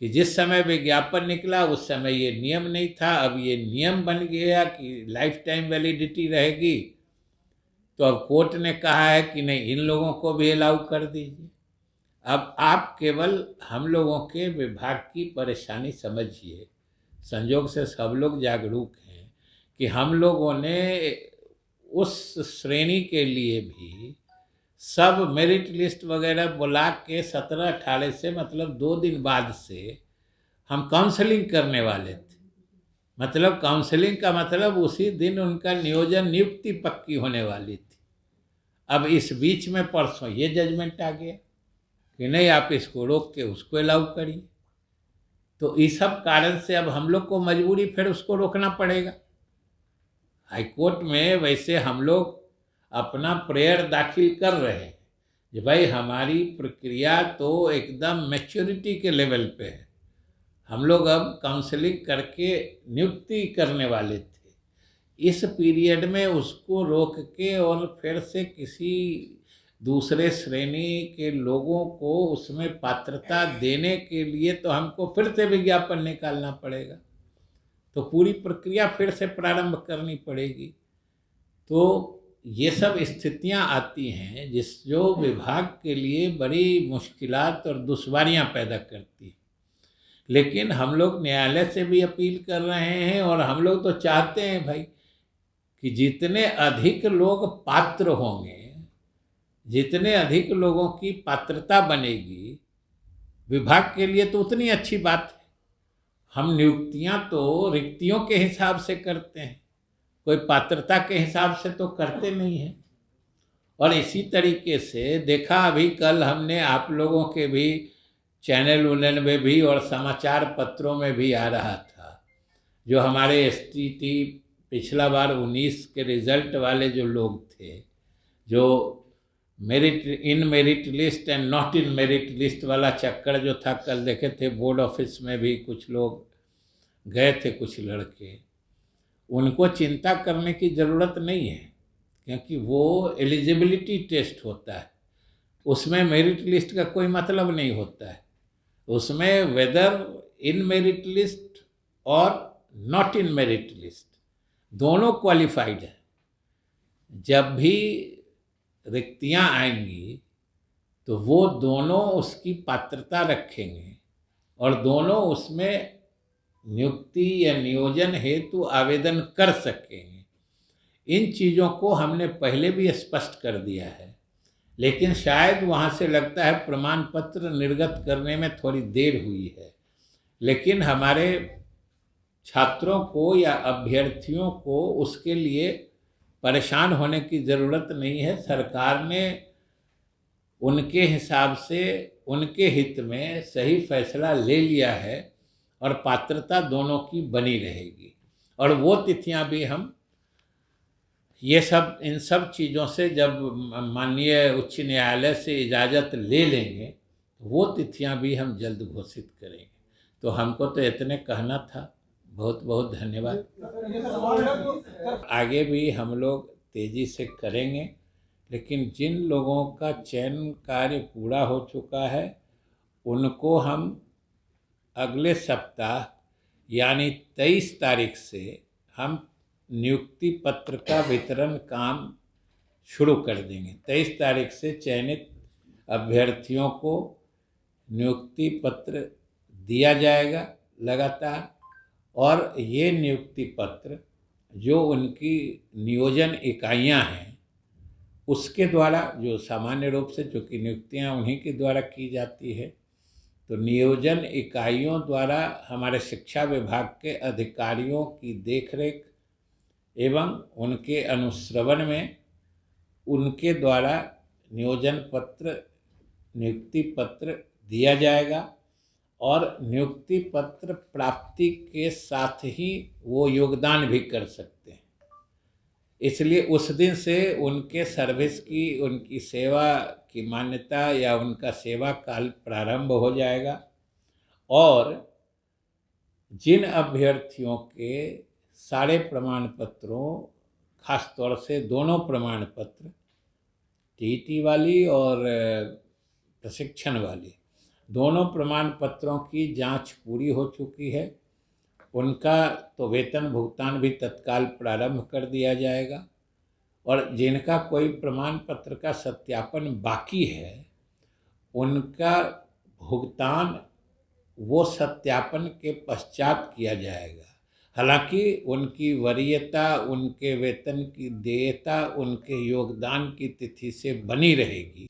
कि जिस समय विज्ञापन निकला उस समय ये नियम नहीं था, अब ये नियम बन गया कि लाइफ टाइम वैलिडिटी रहेगी। तो अब कोर्ट ने कहा है कि नहीं, इन लोगों को भी अलाउ कर दीजिए। अब आप केवल हम लोगों के विभाग की परेशानी समझिए। संयोग से सब लोग जागरूक हैं कि हम लोगों ने उस श्रेणी के लिए भी सब मेरिट लिस्ट वगैरह बुला के 17-18 से, मतलब 2 दिन बाद से हम काउंसलिंग करने वाले थे। मतलब काउंसलिंग का मतलब उसी दिन उनका नियोजन नियुक्ति पक्की होने वाली थी। अब इस बीच में परसों ये जजमेंट आ गया कि नहीं, आप इसको रोक के उसको अलाउ करिए। तो इस सब कारण से अब हम लोग को मजबूरी फिर उसको रोकना पड़ेगा। हाईकोर्ट में वैसे हम लोग अपना प्रेयर दाखिल कर रहे हैं कि भाई हमारी प्रक्रिया तो एकदम मैच्योरिटी के लेवल पे है। हम लोग अब काउंसलिंग करके नियुक्ति करने वाले थे। इस पीरियड में उसको रोक के और फिर से किसी दूसरे श्रेणी के लोगों को उसमें पात्रता देने के लिए तो हमको फिर से विज्ञापन निकालना पड़ेगा, तो पूरी प्रक्रिया फिर से प्रारंभ करनी पड़ेगी। तो ये सब स्थितियां आती हैं जो विभाग के लिए बड़ी मुश्किलात और दुश्वारियां पैदा करती हैं। लेकिन हम लोग न्यायालय से भी अपील कर रहे हैं और हम लोग तो चाहते हैं भाई कि जितने अधिक लोग पात्र होंगे, जितने अधिक लोगों की पात्रता बनेगी विभाग के लिए तो उतनी अच्छी बात है। हम नियुक्तियां तो रिक्तियों के हिसाब से करते हैं, कोई पात्रता के हिसाब से तो करते नहीं हैं। और इसी तरीके से देखा, अभी कल हमने आप लोगों के भी चैनल उनल में भी और समाचार पत्रों में भी आ रहा था, जो हमारे STT पिछला बार 19 के रिजल्ट वाले जो लोग थे, जो in merit list and not in merit list वाला चक्कर जो था, कल देखे थे बोर्ड ऑफिस में भी कुछ लोग गए थे, कुछ लड़के। उनको चिंता करने की ज़रूरत नहीं है, क्योंकि वो एलिजिबिलिटी टेस्ट होता है, उसमें मेरिट लिस्ट का कोई मतलब नहीं होता है। उसमें वेदर इन मेरिट लिस्ट और नॉट इन मेरिट लिस्ट दोनों क्वालिफाइड है। जब भी रिक्तियां आएंगी तो वो दोनों उसकी पात्रता रखेंगे और दोनों उसमें नियुक्ति या नियोजन हेतु आवेदन कर सकेंगे। इन चीज़ों को हमने पहले भी स्पष्ट कर दिया है, लेकिन शायद वहाँ से लगता है प्रमाण पत्र निर्गत करने में थोड़ी देर हुई है। लेकिन हमारे छात्रों को या अभ्यर्थियों को उसके लिए परेशान होने की ज़रूरत नहीं है। सरकार ने उनके हिसाब से, उनके हित में सही फैसला ले लिया है और पात्रता दोनों की बनी रहेगी। और वो तिथियां भी हम ये सब, इन सब चीज़ों से जब माननीय उच्च न्यायालय से इजाज़त ले लेंगे, वो तिथियां भी हम जल्द घोषित करेंगे। तो हमको तो इतने कहना था। बहुत बहुत धन्यवाद। आगे भी हम लोग तेज़ी से करेंगे, लेकिन जिन लोगों का चयन कार्य पूरा हो चुका है उनको हम अगले सप्ताह यानी 23 तारीख से हम नियुक्ति पत्र का वितरण काम शुरू कर देंगे। 23 तारीख से चयनित अभ्यर्थियों को नियुक्ति पत्र दिया जाएगा लगातार, और ये नियुक्ति पत्र जो उनकी नियोजन इकाइयां हैं उसके द्वारा, जो सामान्य रूप से चूँकि नियुक्तियां उन्हीं के द्वारा की जाती है, तो नियोजन इकाइयों द्वारा हमारे शिक्षा विभाग के अधिकारियों की देखरेख एवं उनके अनुश्रवण में उनके द्वारा नियोजन पत्र, नियुक्ति पत्र दिया जाएगा। और नियुक्ति पत्र प्राप्ति के साथ ही वो योगदान भी कर सकते हैं। इसलिए उस दिन से उनके सर्विस की, उनकी सेवा की मान्यता या उनका सेवा काल प्रारंभ हो जाएगा। और जिन अभ्यर्थियों के सारे प्रमाण पत्रों, खास तौर से दोनों प्रमाण पत्र, TET वाली और प्रशिक्षण वाली, दोनों प्रमाण पत्रों की जांच पूरी हो चुकी है। उनका तो वेतन भुगतान भी तत्काल प्रारंभ कर दिया जाएगा, और जिनका कोई प्रमाण पत्र का सत्यापन बाकी है उनका भुगतान वो सत्यापन के पश्चात किया जाएगा। हालांकि उनकी वरीयता, उनके वेतन की देयता उनके योगदान की तिथि से बनी रहेगी।